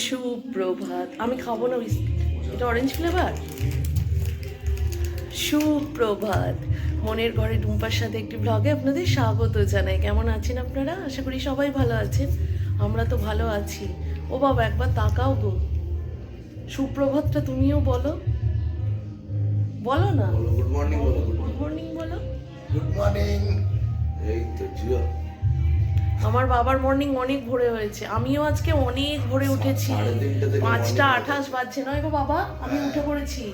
সুপ্রভাত। আমি খাবো না বিস্কিট, এটা অরেঞ্জ ফ্লেভার। সুপ্রভাত। মনের ঘরে টুম্পার সাথে একটি ব্লগে আপনাদের স্বাগত জানাই। কেমন আছেন আপনারা? আশা করি সবাই ভালো আছেন। আমরা তো ভালো আছি। ও বাবা, একবার তাকাও গো। সুপ্রভাতটা তুমিও বলো, বলো না। গুড মর্নিং বলো। গুড মর্নিং বলো। Good morning. এই তো জিও। আমার বাবার মর্নিং অনেক ভোরে হয়েছে। আমিও আজকে অনেক ভোরে উঠেছি। 5:28 বাজছে নয় গো বাবা, আমি উঠে পড়েছি।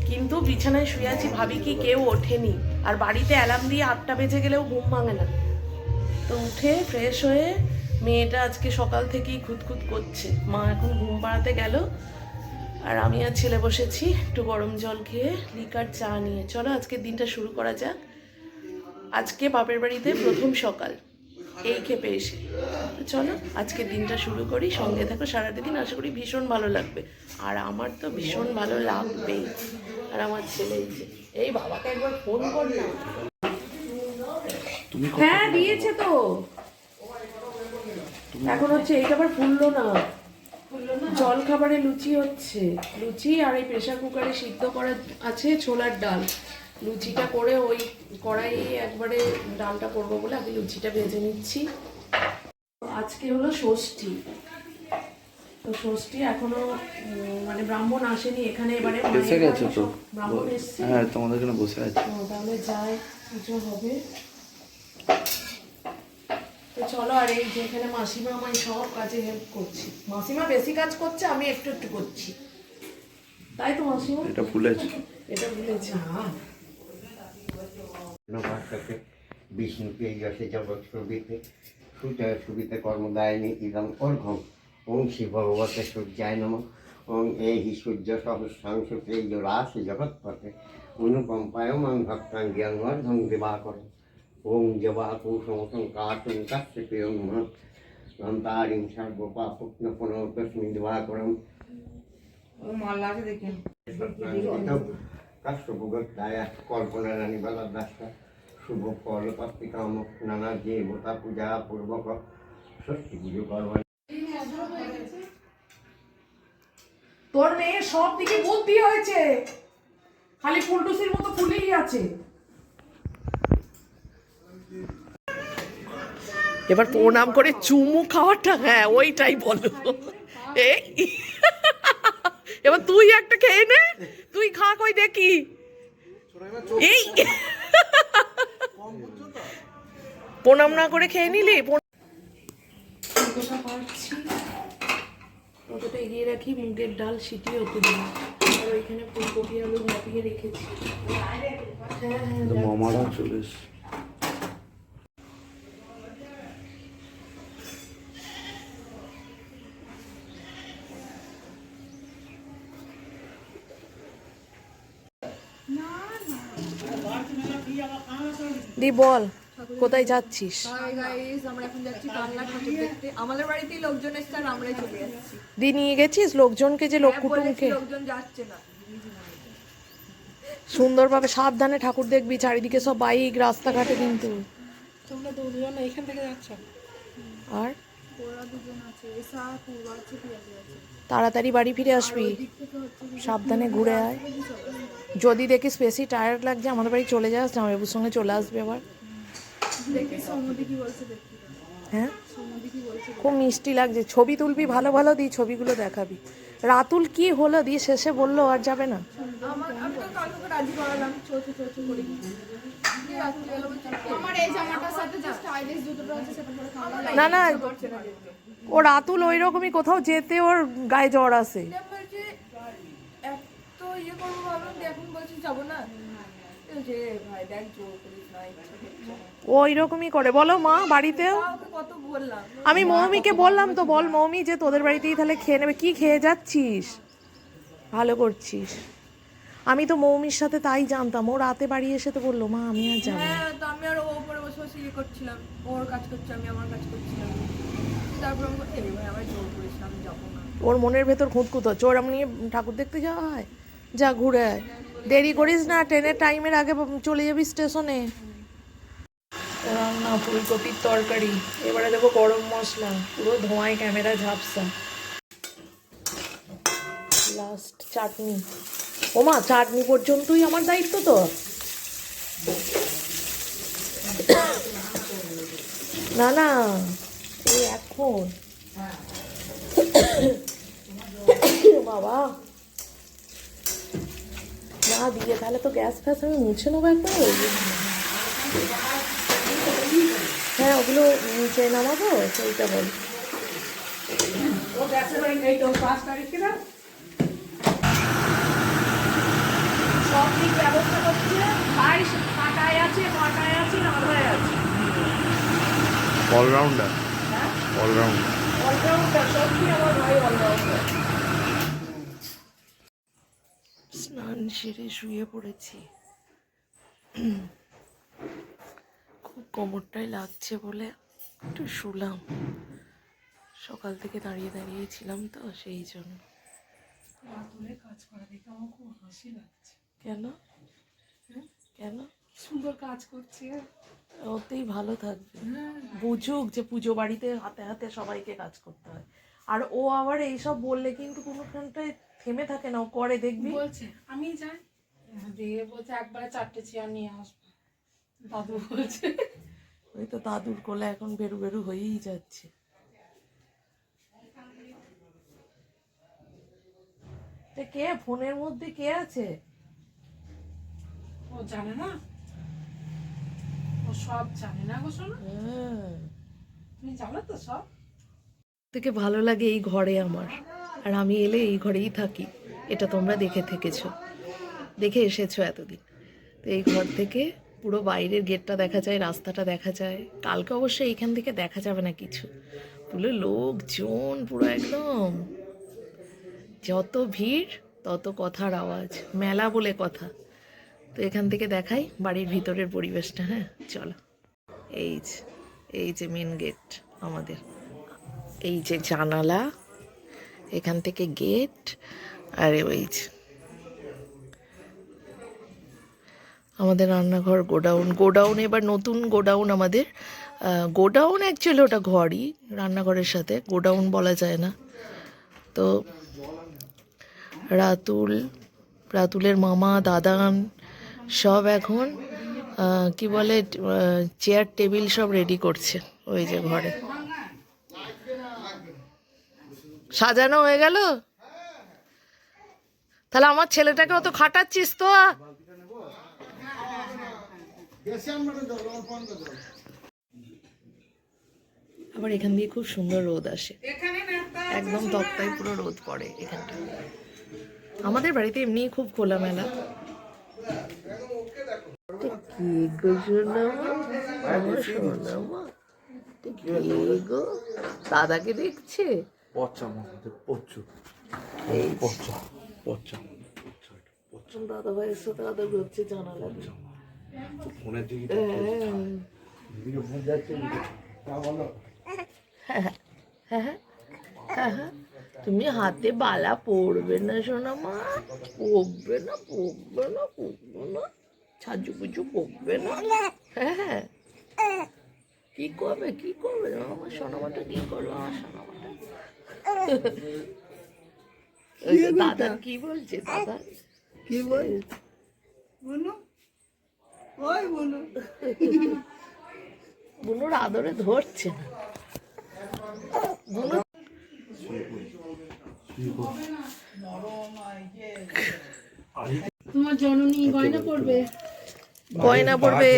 কিন্তু বিছানায় শুয়ে আছি, ভাবি কি কেউ ওঠেনি। আর বাড়িতে অ্যালার্ম দিয়ে 8টা বেজে গেলেও ঘুম ভাঙে না। তো উঠে ফ্রেশ হয়ে মেয়েটা আজকে সকাল থেকেই খুঁতখুত করছে। মা এখন ঘুম পাড়াতে গেল, আর আমি আর ছেলে বসেছি একটু গরম জল খেয়ে লিকার চা নিয়ে। চলো আজকের দিনটা শুরু করা যাক। আজকে বাপের বাড়িতে প্রথম সকাল এই খেপে এসে। তো চলো আজকের দিনটা শুরু করি, সঙ্গে থাকো সারাদিন। আশা করি ভীষণ ভালো লাগবে, আর আমার তো ভীষণ ভালো লাগবেই। আর আমার ছেলে এই বাবাকে একবার ফোন কর না। হ্যাঁ দিয়েছে তো, এখন হচ্ছে এইটা আবার ফুললো না। জল খাবারে লুচি হচ্ছে, লুচি আর এই প্রেসার কুকারে সিদ্ধ করা আছে ছোলার ডাল। লুচিটা করে ওই কড়াই একবারে ডালটা করবো বলে আগে লুচিটা ভেজে নিচ্ছি। আজকে হলো ষষ্ঠী, তো ষষ্ঠী এখনো মানে ব্রাহ্মণ আসেনি এখানে। এবারে এসে গেছে তো, ব্রাহ্মণ এসছে। হ্যাঁ তোমাদের জন্য বসে আছে। তাহলে যাই, পুজো হবে। তো চলো, আর এই যেখানে মাসিমা আমার সব কাজে হেল্প করছে। মাসিমা বেশি কাজ করছে, আমি একটু একটু করছি, তাই তো মাসিমা? এটা ভুলেছে, এটা ভুলেছে। নমস্কার। বিষ্ণুকে যশে জগৎ প্রবৃত্তে সুজয় সুবিতে কর্মদায়িনী ইদম অর্ঘম। ওং শ্রী ভগবতে সূর্যায় নমঃ। ওং এই সূর্য সহস্রাংশ তেজরাশি জগৎপথে অনুকম্পায় মাং ভক্তাং জ্ঞানবর্ধং দিবাকর। ওং জবাকুসমসং কাতুং তস্য প্রিয়ং মহৎ গন্তারিং সর্বপাপগ্ন পুনঃতস্মিং দিবাকরম। কাশ্যপগত্যায় কল্পনা রানী বালা দাসা শুভ ফল পত্রিকাম নানা দেবতা পূজা পূর্বক ষষ্ঠী পুজো করবেন। তোর মেয়ে সব দিকে বুদ্ধি হয়েছে, খালি ফুলটুসির মতো ফুলেই আছে। এবার প্রণাম করে চুমু খাওয়াটা, হ্যাঁ ওইটাই বলো। এই এবার তুই একটা খেয়ে নে, তুই খা কই দেখি। এই প্রণাম না করে খেয়ে নিলি। কতটা এগিয়ে রাখি, মুগের ডাল সিটিয়ে হতে দিই। আর ওইখানে ফুলকপি আলু মাপিয়ে রেখেছি। মামারা চলে এসছে। দি বল কোথায় যাচ্ছিস? হাই গাইস, আমরা এখন যাচ্ছি কান্না ঠাকুর দেখতে। আমাদের বাড়িতেই লোকজন এসছে আর আমরাই চলে যাচ্ছি। দি নিয়ে গেছিস লোকজনকে, যে লোক কুটুমকে? লোকজন যাচ্ছে না। সুন্দরভাবে সাবধানে ঠাকুর দেখবি, চারিদিকে সব বাইক রাস্তাঘাটে কিন্তু। তোমরা দুজন এখান থেকে যাচ্ছ? আর ওরা দুজন আছে, এসা পূর্ব আছে, পিয়াজি আছে। তাড়াতাড়ি বাড়ি ফিরে আসবি, দিক থেকে হচ্ছে সাবধানে ঘুরে আয়। যদি দেখিস বেশি টায়ার্ড লাগছে আমাদের বাড়ি চলে যাস, জামাইবাবুর সঙ্গে চলে আসবে আবার। দেখি সৌমদি কি বলছে, দেখি। হ্যাঁ সৌমদি কি বলছে? খুব মিষ্টি লাগছে। ছবি তুলবি ভালো ভালো, দিয়ে ছবিগুলো দেখাবি। রাতুল কি হলো, দিয়ে শেষে বললো আর যাবে না। আমি তো কালকে রাজি করালাম, চোচো করি। আমার এই জামাটার সাথে যে স্টাইলিশ জুতোটা আছে সেটা পরে খাওয়া না না, ও রাতুল ওই রকমই কোথাও যেতে ওর গায়ে জ্বর আসে। এত ইয়ে করবো ভাবলাম, এখন বলছি যাবো না। যে ভাই দেখ জোর করিস না, ইচ্ছা করছে না। ও ওই রকমই করে। বলো মা বাড়িতেও, ওকে কত বললাম। আমি মৌমিকে বললাম তো, বল মৌমি যে তোদের বাড়িতেই তাহলে খেয়ে নেবে। কি খেয়ে যাচ্ছিস? ভালো করছিস। আমি তো মৌমির সাথে তাই জানতাম। ও রাতে বাড়ি এসে তো বললো মা আমি আর যাবো না। হ্যাঁ, তো আমি আর ও উপরে বসে বসে ইয়ে করছিলাম, ওর কাজ করছে, আমি আমার কাজ করছিলাম। তারপর আমি বলি, ভাই আমার জোর করিস না, আমি যাবো না। ওর মনের ভেতর খুঁতখুত হচ্ছে, ওর নিয়ে ঠাকুর দেখতে যাওয়া হয়। যা ঘুরে আয়, দেরি করিস না, ট্রেনের টাইমের আগে চলে যাবি স্টেশনে। রান্না ফুলকপির তরকারি, এবারে দেবো গরম মশলা, পুরো ধোঁয়ায় ক্যামেরা ঝাপসা। লাস্ট চাটনি। ওমা, চাটনি পর্যন্তই আমার দায়িত্ব তো? না না, এই এখন বাবা না দিয়ে তাহলে তো গ্যাস ফ্যাস আমি মুছে নেবো একবার। হ্যাঁ, ওগুলো নিচে নামাবো, সেইটা বল। সব ঠিক ব্যবস্থা করছে, ভাই কাটায় আছে, মাটায় আছে, নামায় আছে। Allrounder, allrounder. অলরাউন্ডার, সত্যি আমার ভাই অলরাউন্ডার। স্নান সেরে শুয়ে পড়েছি। খুব কোমরটাই লাগছে বলে একটু শুলাম। সকাল থেকে দাঁড়িয়ে দাঁড়িয়ে ছিলাম তো, সেই জন্য। কাজ করা দেখে আমার খুব হাসি লাগছে। কেন? কেন? সুন্দর কাজ করছে। ওতেই ভালো থাকবে, বুঝুক যে পুজো বাড়িতে হাতে হাতে সবাইকে কাজ করতে হয়। আর ও আবার এইসব বললে কিন্তু কোনোখানটায় থেমে থাকে না, ও করে, দেখবি। বলছে আমি যাই, দিয়ে বলছে একবারে 4টে চেয়ার নিয়ে আসবো। দাদু বলছে, ওই তো দাদুর কোলে এখন বেরু বেরু হয়েই যাচ্ছে। কে ফোনের মধ্যে কে আছে? ও জানে না, ও সব জানে না গো শোনো। তুমি জানো তো সব। থেকে ভালো লাগে এই ঘরে আমার, আর আমি এলে এই ঘরেই থাকি। এটা তোমরা দেখে এসেছো এতদিন। তো এই ঘর থেকে পুরো বাইরের গেটটা দেখা যায়, রাস্তাটা দেখা যায়। কালকে অবশ্যই এইখান থেকে দেখা যাবে না কিছু, পুরো লোকজন, পুরো একদম যত ভিড় তত কথার আওয়াজ, মেলা বলে কথা। তো এখান থেকে দেখাই বাড়ির ভিতরের পরিবেশটা। হ্যাঁ চলো। এই যে মেন গেট আমাদের, এই যে জানালা, এখান থেকে গেট, আর ওই যে আমাদের রান্নাঘর, গোডাউন এবার নতুন গোডাউন আমাদের। গোডাউন অ্যাকচুয়ালি ওটা ঘরই, রান্নাঘরের সাথে গোডাউন বলা যায় না। তো রাতুলের মামা, দাদান সব এখন কি বলে, চেয়ার টেবিল সব রেডি করছে ওই যে ঘরে। সাজানো হয়ে গেল? তাহলে আমার ছেলেটাকে অত খাটাচ্ছিস তো? আবার এখান দিয়ে খুব সুন্দর রোদ আসে, একদম তক্তায় পুরো রোদ পড়ে এখানটা। আমাদের বাড়িতে এমনি খুব খোলামেলা। দাদাকে দেখছে, পচা মাথাতে পচু, পচা পচা পচা। দাদা ভাইয়ের সাথে আদর করছে জানালা দিয়ে। ফোনের দিকে তুমি হাতে বালা পড়বে না সোনা মা, পড়বে না, সাজুগুজু পড়বে না। হ্যাঁ, কি করবে আমার সোনামাটা, কি করবে আমার সোনামাটা? দাদা কি বলছে? দাদা কি বলছে? বুনুর আদরে ধরছে না। বুনু তোমার জননী গয়না পড়বে।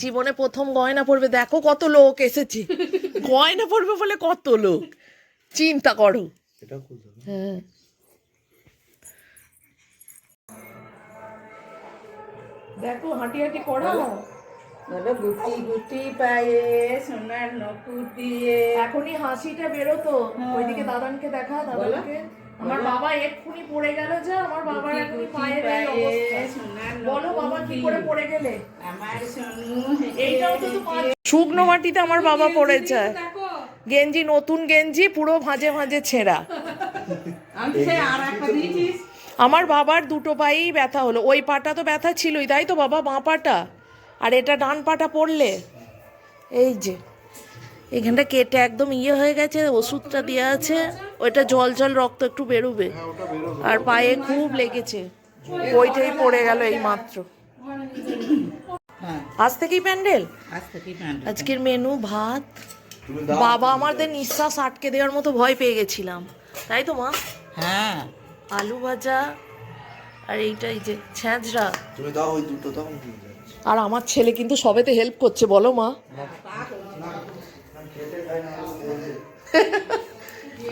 জীবনে প্রথম গয়না পড়বে। দেখো কত লোক এসেছে, গয়না পড়বে বলে কত লোক, চিন্তা করো। হ্যাঁ, দেখো হাঁটি হাঁটি করো, গুটি গুটি পায়ে সোনার নকুর দিয়ে। এখনই হাসিটা বেরোতো। ওইদিকে দাদানকে দেখা, দাদানকে। আমার বাবা এক্ষুনি পড়ে গেল, যে আমার বাবার এখনই পায়ের এই অবস্থা। বলো বাবা কি করে পড়ে গেলে? আমার সোনু এইটাও তো শুকনো মাটিতে আমার বাবা পড়েছে, গেঞ্জি, নতুন গেঞ্জি, পুরো ভাঁজে ভাঁজে ছেঁড়া। আমার বাবার দুটো পায়েই ব্যথা হলো। ওই পাটা তো ব্যথা ছিলই, তাই তো বাবা, বাঁ পাটা, আর এটা ডান পাটা পড়লে এই যে এখানটা কেটে একদম ইয়ে হয়ে গেছে, ওষুধটা দেওয়া আছে, ওইটা জল জল রক্ত একটু বেরোবে। আর পায়ে খুব লেগেছে, ওইটাই পড়ে গেল এই মাত্র। আজ থেকেই প্যান্ডেল? আজকের মেনু ভাত। বাবা আমাদের নিঃশ্বাস আটকে দেওয়ার মতো ভয় পেয়ে গেছিলাম, তাই তো মা? হ্যাঁ, আলু ভাজা আর এইটাই যে ছ্যাঁচড়া। তুমি দাও ওই দুটো দাও। আর আমার ছেলে কিন্তু সবেতে হেল্প করছে, বলো মা।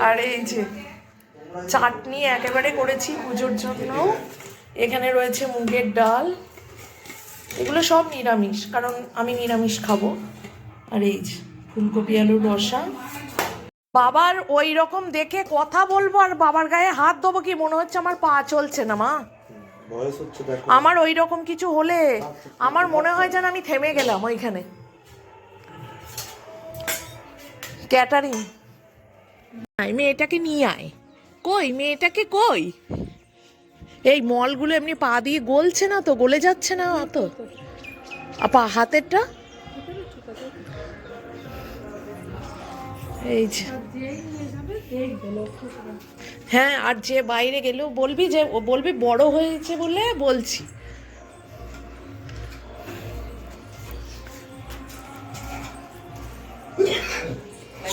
আর এই যে চাটনি একেবারে করেছি পুজোর জন্য। এখানে রয়েছে মুগের ডাল, এগুলো সব নিরামিষ, কারণ আমি নিরামিষ খাবো। আর এই যে ফুলকপি আলুর রসা। বাবার ওই রকম দেখে কথা বলবো আর বাবার গায়ে হাত দেবো কি মনে হচ্ছে আমার পা চলছে না মা। বয়স হচ্ছে দেখো। আমার ওই রকম কিছু হলে আমার মনে হয় যেন আমি থেমে গেলাম ওইখানে। ক্যাটারিং, মেয়েটাকে নিয়ে আয়। কই মেয়েটাকে কই? এই মলগুলো এমনি পা দিয়ে গলছে না তো, গলে যাচ্ছে না অত। আপা হাতেরটা এই যে, হ্যাঁ। আর যে বাইরে গেলেও বলবি যে, ও বলবি বড় হয়েছে বলে বলছি।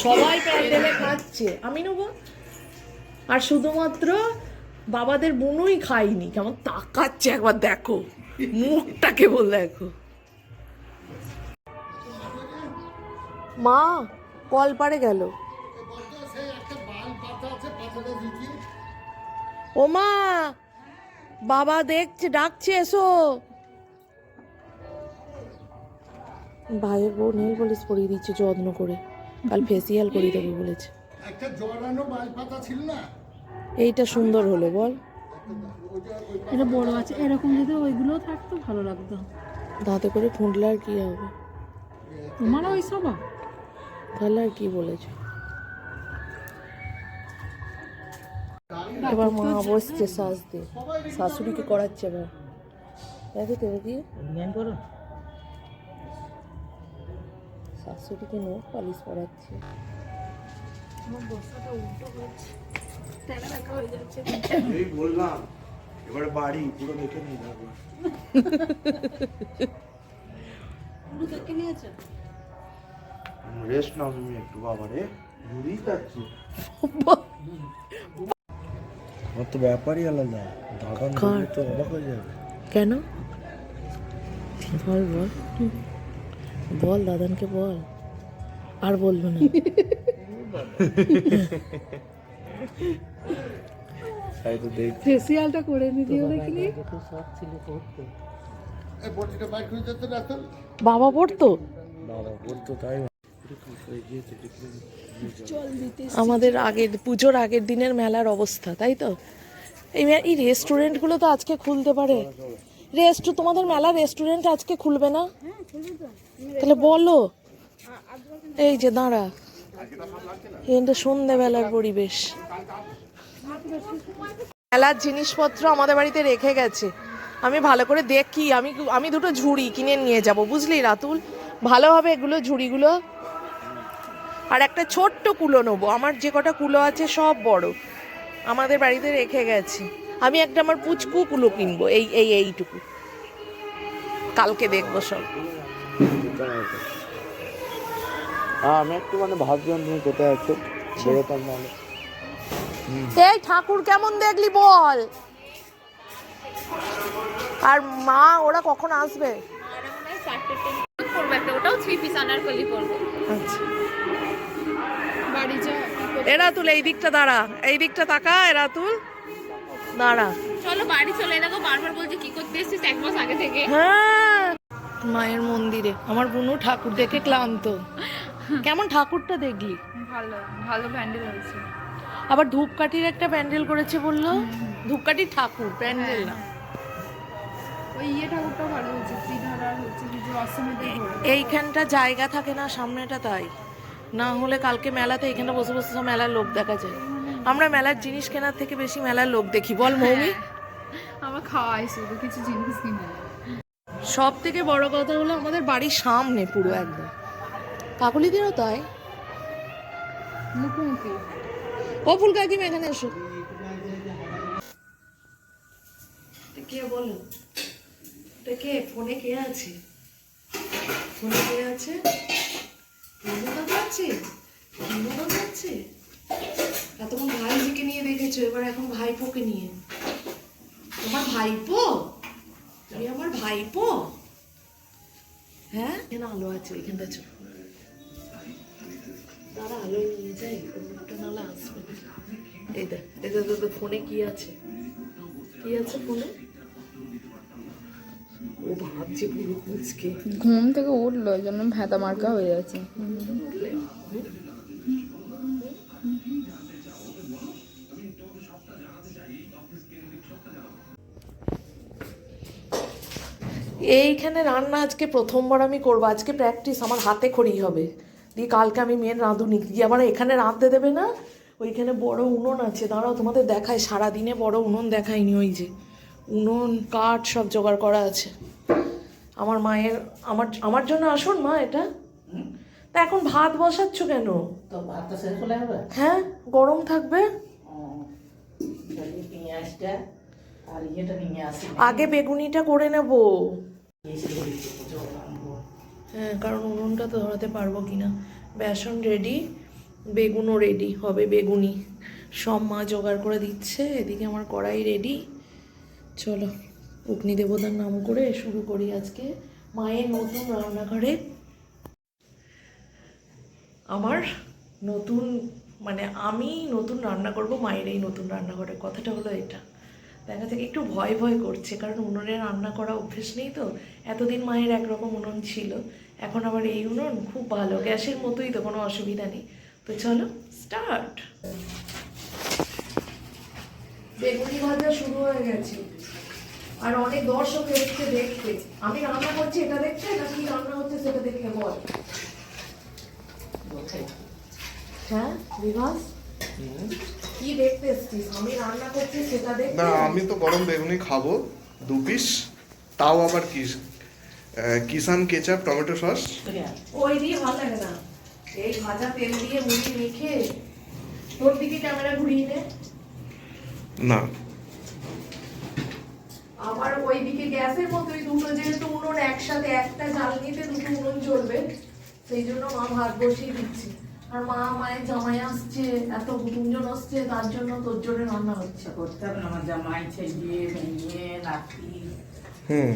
সবাই প্যান্ডেলে খাচ্ছে, আমি নেবো। আর শুধুমাত্র বাবাদের বোনই খাইনি, কেমন তাকাচ্ছে একবার দেখো, মুখটা কেবল দেখো। মা কলপাড়ে গেল। ও মা, বাবা দেখছে, ডাকছে, এসো। ভাইয়ের বউ নেল পলিশ পরিয়ে দিচ্ছে যত্ন করে, কাল ফেসিয়াল করিয়ে দেবে বলেছে। একটা জড়ানো বাল পাতা ছিল না, এইটা সুন্দর হলো বল। এটা বড় আছে, এরকম যদি ওইগুলো থাকতো ভালো লাগতো। দাঁতে করে ফুঁটলে আর কি হবে? তোমারও ওই সব তাহলে আর কি বলেছো? এবার মা বসছে সাজতে, শাশুড়িকে করাচ্ছে এবার। দেখো তো কি শাশুড়িকে নোট পালিশ করাচ্ছে। এই বললাম এবারে বাড়ি পুরো দেখে নিয়ে যাবো। রেস্ট নাও তুমি একটু, বাবারে ঘুরেই যাচ্ছি। আমার তো ব্যাপারই আলাদা, দাদা তো অবাক হয়ে যাবে। কেন বল বল বল, দাদানকে বল। আর বলবো না। তাই তো দেখ, ফেসিয়ালটা করে নিতে হলে কি এই বটিটা বাইক হয়ে যেত না তো। বাবা পড়তো বাবা বলতো তাই। আমাদের আগের পুজোর আগের দিনের মেলার অবস্থা, তাই তো? এই রেস্টুরেন্টগুলো তো আজকে খুলতে পারে। তোমাদের মেলা রেস্টুরেন্ট আজকে খুলবে না? তাহলে বলো। এই যে দাঁড়া, এটা সন্ধ্যেবেলার পরিবেশ। মেলার জিনিসপত্র আমাদের বাড়িতে রেখে গেছে, আমি ভালো করে দেখি। আমি দুটো ঝুড়ি কিনে নিয়ে যাব, বুঝলি রাতুল? ভালো হবে এগুলো, ঝুড়িগুলো। আর একটা ছোট্ট কুলো নেবো, আমার যে কটা কুলো আছে সব বড়, আমাদের বাড়িতে রেখে গেছে। আমি একটা আমার পুচকু কুলো কিনবো, এইটুকু, কালকে দেখবো সব। আমি একটু মানে ভাবছিলাম তুমি কোথায় আছো, বেরোতাম নাহলে। এই ঠাকুর কেমন দেখলি বল? আর মা ওরা কখন আসবে? আচ্ছা, এরা তুল এই দিকটা দাঁড়া, এই দিকটা তাকা, এরা তুল দাঁড়া। চলো বাড়ি চলে, দেখো বারবার বলছে কি করতে এসেছিস 1 মাস আগে থেকে। হ্যাঁ, মায়ের মন্দিরে আমার বোনু ঠাকুর দেখে ক্লান্ত। কেমন ঠাকুরটা দেখলি? ভালো ভালো প্যান্ডেল হয়েছে। আবার ধূপকাঠির একটা প্যান্ডেল করেছে বললো। ধূপকাঠির ঠাকুর, প্যান্ডেল না। ওই ঠাকুরটাও ভালো হয়েছে, শ্রীধারার হচ্ছে কিছু অষ্টমীতে ঘোরে। এইখানটা জায়গা থাকে না সামনেটা, তাই না হলে কালকে মেলাতে এখানে বসে বসে সব মেলার লোক দেখা যায়। আমরা মেলার জিনিস কেনার থেকে বেশি মেলার লোক দেখি, বল মৌমি? আমার খাওয়াই শুধু, কিছু জিনিস কিনে। সব থেকে বড় কথা হলো আমাদের বাড়ির সামনে পুরো একদম, কাকুলিদেরও তাই। মুখোমুখি ও ফুল কাকিমা এখানে এসো। কে বলো, কে ফোনে কে আছে? ফোনে কে আছে? আছে এতক্ষণ ভাইজিকে নিয়ে দেখেছো, এবার এখন ভাইপোকে নিয়ে। তোমার ভাইপো? তুমি আমার ভাইপো? হ্যাঁ, এখানে আলো আছে, ওইখানটা চলো। তারা আলোয় নিয়ে যাই, ওটা নাহলে আসবে। এই দেখ, ফোনে কি আছে? কি আছে ফোনে? ও ভাবছে পুরো কুচকে। ঘুম থেকে উঠলো, ওই জন্য ভেতা মার্কা হয়ে যাচ্ছে। এইখানে রান্না আজকে প্রথমবার আমি করবো। আজকে প্র্যাকটিস, আমার হাতে খড়ি হবে। দিয়ে কালকে আমি মেয়ের রাঁধুনি, দিয়ে আবার এখানে রাঁধতে দেবে না। ওইখানে বড় উনুন আছে, দাঁড়াও তোমাদের দেখায়। সারাদিনে বড় উনুন দেখায়নি, ওই যে উনুন কাঠ সব জোগাড় করা আছে। আমার মায়ের, আমার জন্য আসুন মা এটা। তা এখন ভাত বসাচ্ছ কেন? তো ভাতটা শেষ হলে হবে। হ্যাঁ, গরম থাকবে। পেঁয়াজটা আর ইয়েটা নিয়ে আসি। আগে বেগুনিটা করে নেব। হ্যাঁ, কারণ উনুনটা তো ধরাতে পারবো কিনা। বেসন রেডি, বেগুনও রেডি হবে, বেগুনি সব মা জোগাড় করে দিচ্ছে। এদিকে আমার কড়াই রেডি। চলো অগ্নি দেবতার নাম করে শুরু করি আজকে মায়ের নতুন রান্নাঘরে। আমার নতুন, মানে আমি নতুন রান্না করব মায়ের এই নতুন রান্নাঘরে। কথাটা হলো এটা, দেখা যাক একটু ভয় ভয় করছে, কারণ উনুনে রান্না করা অভ্যেস নেই তো। এতদিন মায়ের একরকম উনুন ছিল, এখন আবার এই উনুন খুব ভালো, গ্যাসের মতোই, তো কোনো অসুবিধা নেই। তো চলো স্টার্ট। বেগুনি ভাজা শুরু হয়ে গেছে, আর অনেক দর্শক এসছে দেখতে। আমি রান্না করছি এটা দেখতে, না কি রান্না হচ্ছে সেটা দেখতে বল। হ্যাঁ বিভাস, কি দেখতে এসছিস? আমি রান্না করছি সেটা দেখতে? না, আমি তো গরম বেগুনি খাবো 2 পিস, তাও আবার কি কিষান কেচাপ টমেটো সস। ওই দিয়ে ভালো লাগে না, এই ভাজা তেল দিয়ে মুড়ি মেখে। তোর দিকে ক্যামেরা ঘুরিয়ে নে। না, আবার ওইদিকে গ্যাসের মতোই দুটো, যেহেতু উনুন একসাথে, একটা জ্বালনিতে দুটো উনুন জ্বলবে, সেই জন্য মা ভাত বসিয়ে দিচ্ছে। আর মায়ের জামাই আসছে, এত কুটুমজন আসছে, তার জন্য তোর জন্য রান্না হচ্ছে। করতে হবে না, আমার জামাই ছেলে মেয়ে নাতি। হুম,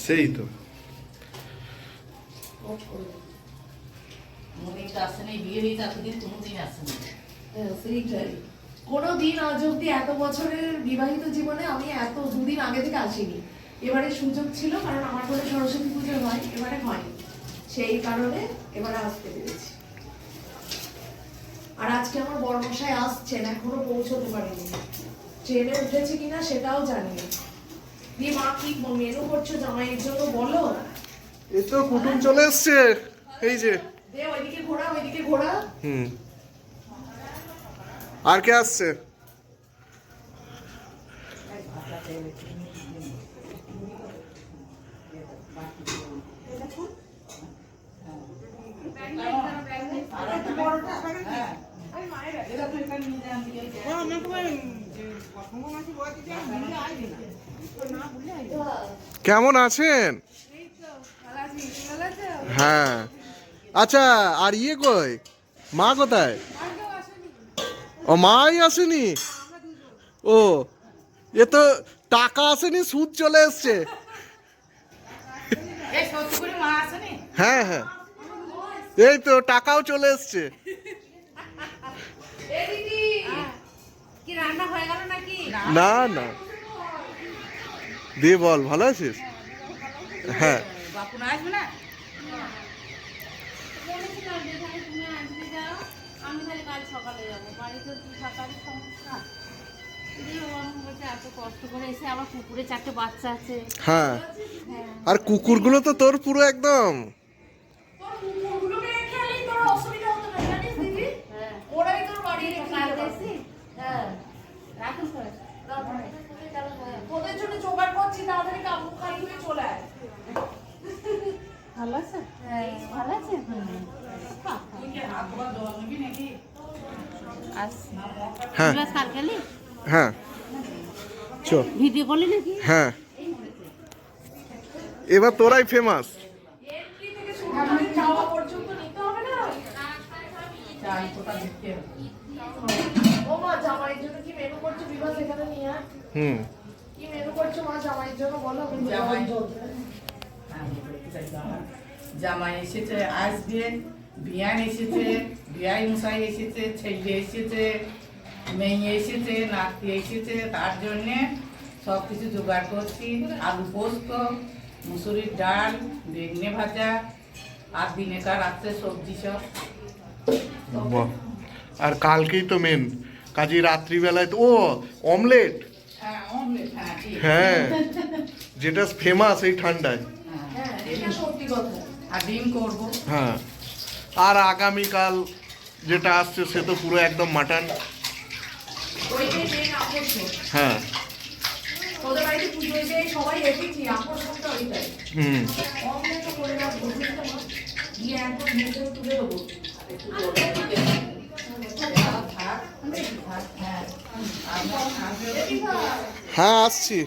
সেই তো। মনে তো আসেনি, বিয়ে হয়েছে এতদিন কোনোদিন আসেনি। হ্যাঁ সেইটাই, কোনো দিন আজ অব্দি এত বছরের বিবাহিত জীবনে আমি এত 2 দিন আগে থেকে আসিনি। এবারে সুযোগ ছিল, কারণ আমার ঘরে সরস্বতী পুজো হয়, এবারে হয়নি, সেই কারণে এবারে আসতে পেরেছি। আর আজকে আমার বড়মশাই আসছেন, এখনো পৌঁছতে পারেনি, ট্রেনে উঠেছে কিনা সেটাও জানি না। দিয়ে মা কি মেনু করছো জামাইয়ের জন্য বলো? এই তো কুটুম চলে এসছে, এই যে। দে ওইদিকে ঘোরা, ওইদিকে ঘোরা। হুম, আর কে আসছে? কেমন আছেন? হ্যাঁ, আচ্ছা, আর ইয়ে কই, মা কোথায়? ও মাই আসেনি? ও, এ তো টাকা আসেনি, সুদ চলে এসছে। হ্যাঁ হ্যাঁ, এই তো টাকাও চলে এসছে। না না, দিয়ে বল, ভালো আছিস? হ্যাঁ, বাপু না আসবে না? আমি তাহলে কাল সকালে যাবো, বাড়িতে থাকারই সমস্যা। এত কষ্ট করে এসে আবার কুকুরে 4টে বাচ্চা আছে। হ্যাঁ, আর কুকুরগুলো তো তোর পুরো একদম। তোর কুকুরগুলোকে রেখে আলি, তোর অসুবিধা হতো না, জানিস দিদি? ওরাই তোর বাড়ি রেখে আসি। হ্যাঁ, রাখুন করে তোদের জন্য জোগাড় করছি, তাড়াতাড়ি কাপড় খাই হয়ে চলে আয়। ভালো আছে? ভালো আছে? হ্যাঁ হ্যাঁ চ ভিডিও কলে নাকি? হ্যাঁ এবার তোরাই ফেমাস। যাওয়া পর্যন্ত নিতে হবে না? চাল কোথা দিতে ও মা, জামাইয়ের জন্য কি মেনু করছো বিভা? সেখানে নিয়ে আয়। হুম কি মেনু করছো মা জামাইয়ের জন্য বলো? জামাই জামাই এসেছে, আসবে, বিয়ান এসেছে, বিয়াই মশাই এসেছে, ছেলে এসেছে, মেয়ে এসেছে, নাতি এসেছে, তার জন্যে সব কিছু জোগাড় করছি। আলু পোস্ত, মুসুরির ডাল, বেগনে ভাজা, আর দিনেকার রাত্রে সবজি সব। বাহ। আর কালকেই তো মেন কাজে রাত্রিবেলায় তো ও অমলেট। হ্যাঁ, অমলেট, হ্যাঁ, ঠিক। হ্যাঁ যেটা ফেমাস এই ঠান্ডায়। হ্যাঁ, এটা সত্যি কথা। আর ডিম করবো। হ্যাঁ আর আগামীকাল যেটা আসছে সে তো পুরো একদম মাটন। ওইটাই মেন আকর্ষণ। হ্যাঁ তোদের বাড়িতে পুজোয় যে সবাই এসেছি, আকর্ষণটা ওইটাই। হুম অমলেটও করে রাখবো, বুঝতে পারছো? গিয়ে একদম মুখে তুলে দেবো। হ্যাঁ আসছি।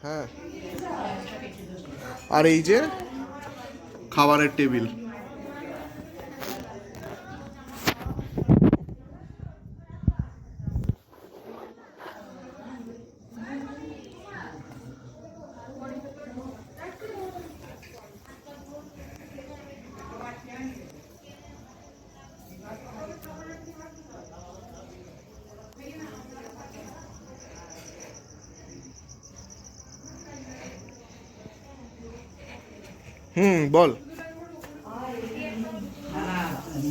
হ্যাঁ আর এই যে খাবারের টেবিল। বল।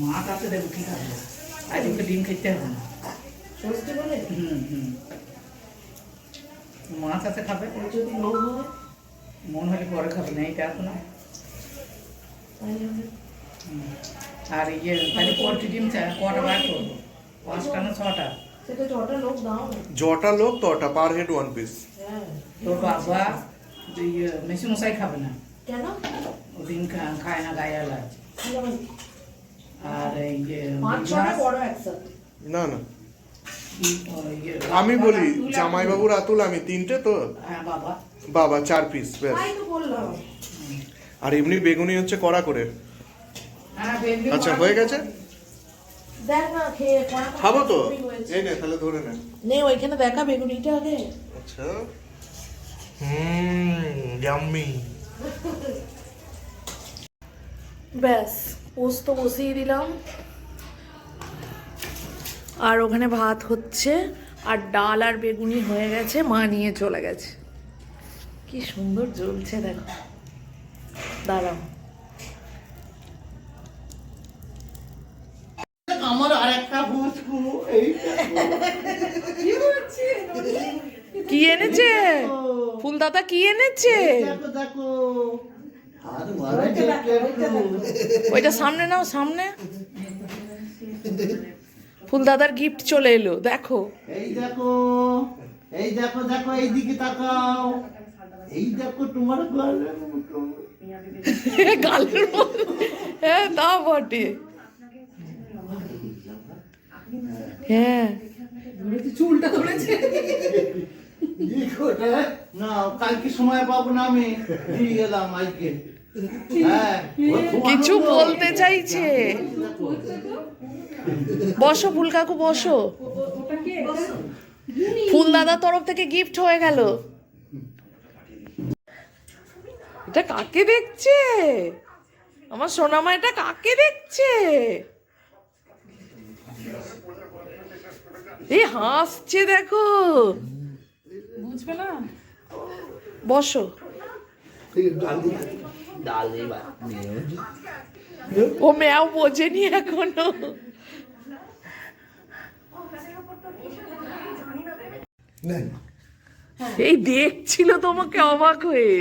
মাছ আছে, দেবো ঠিক আছে। আজকে ডিম খেতে হবে না। ষষ্ঠী বলে? মাছ আছে, খাবে? যদি লোক হয় মন হলে পরে খাবে না, এইটা এখন না। আর ইয়ে তাহলে পোলট্রি ডিম কটা বার করবো? 5টা না 6টা? সেটা যটা লোক দাও না। জটা লোক তটা পার হেড 1 পিস। হ্যাঁ। তোর বাবা মেশি মশাই খাবে না, কেন? ওদিন খায় না, গায়ে লাগছে। আর এই যে 5-6টা বড় একসাথে। না না আমি বলি জামাইবাবু রাতুল আমি 3টে তো। হ্যাঁ বাবা, বাবা 4 পিস ব্যাস। তাই তো বললাম। আর এমনি বেগুনি হচ্ছে কড়া করে। হ্যাঁ বেগুনি আচ্ছা হয়ে গেছে, দেখ না খেয়ে কড়া কড়া খাবো তো। বেগুনি হয়েছে। এই নে তাহলে ধরে নে। নে ওইখানে দেখা বেগুনিটা আগে। আচ্ছা ইয়াম্মি। ব্যাস পোস্ত বসিয়ে দিলাম, আর ওখানে ভাত হচ্ছে, আর ডাল আর বেগুনি হয়ে গেছে, মা নিয়ে চলে গেছে। কি সুন্দর জ্বলছে দেখো। দাঁড়াও, আমার আর একটা বুঝকু এই কি এনেছে ফুলদাদা? কি এনেছে? দেখো দেখো আর মারা যেতে ওইটা সামনে নাও, সামনে। ফুলদাদার গিফট চলে এলো, দেখো। এই দেখো, এই দেখো, দেখো এইদিকে তাকাও, এই দেখো তোমার গালের মতো। গালের মধ্যে, হ্যাঁ তা বটে। হ্যাঁ চুলটা ধরেছে। না কালকে সময় পাবো না, আমি দিয়ে গেলাম আজকে। হ্যাঁ কিছু বলতে চাইছে। বসো ফুল কাকু, বসো। ফুল দাদার তরফ থেকে গিফট হয়ে গেল। এটা কাকে দেখছে আমার সোনামা? এটা কাকে দেখছে? এই হাসছে দেখো। বুঝবে না? বসো। ও ম্যাও বোঝেনি এখনো। এই দেখছিল তোমাকে অবাক হয়ে।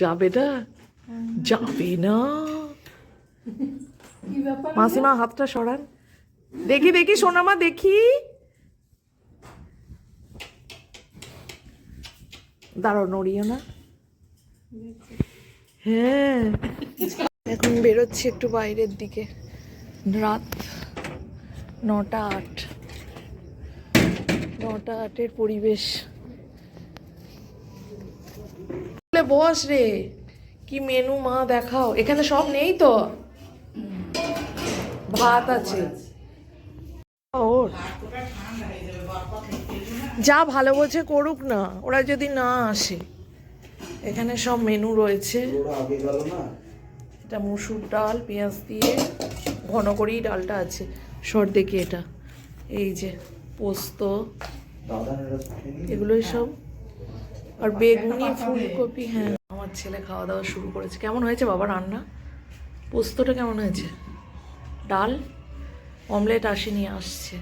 যাবে না, যাবে না। মাসিমা হাতটা সরান, দেখি দেখি সোনামা, দেখি। দাঁড়াও, নড়িও না। হ্যাঁ, এখন বেরোচ্ছি একটু বাইরের দিকে। রাত 9:08, 9:08 পরিবেশ। বস রে, কি মেনু মা দেখাও। এখানে সব নেই তো, ভাত আছে। ওর যা ভালো বোঝে করুক না, ওরা যদি না আসে। এখানে সব মেনু রয়েছে। এটা মুসুর ডাল পেঁয়াজ দিয়ে ঘন করেই ডালটা আছে। সর দেখি এটা, এই যে পোস্ত, এগুলোই সব, আর বেগুনি ফুলকপি। হ্যাঁ, আমার ছেলে খাওয়া দাওয়া শুরু করেছে। কেমন হয়েছে বাবা রান্না? পোস্তটা কেমন হয়েছে? ডাল, অমলেট আসেনি, আসছে।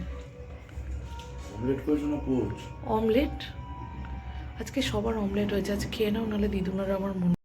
অমলেট আজকে সবার অমলেট হয়েছে। আজ খেয়ে নাও, নাহলে দিদুনার আমার মনে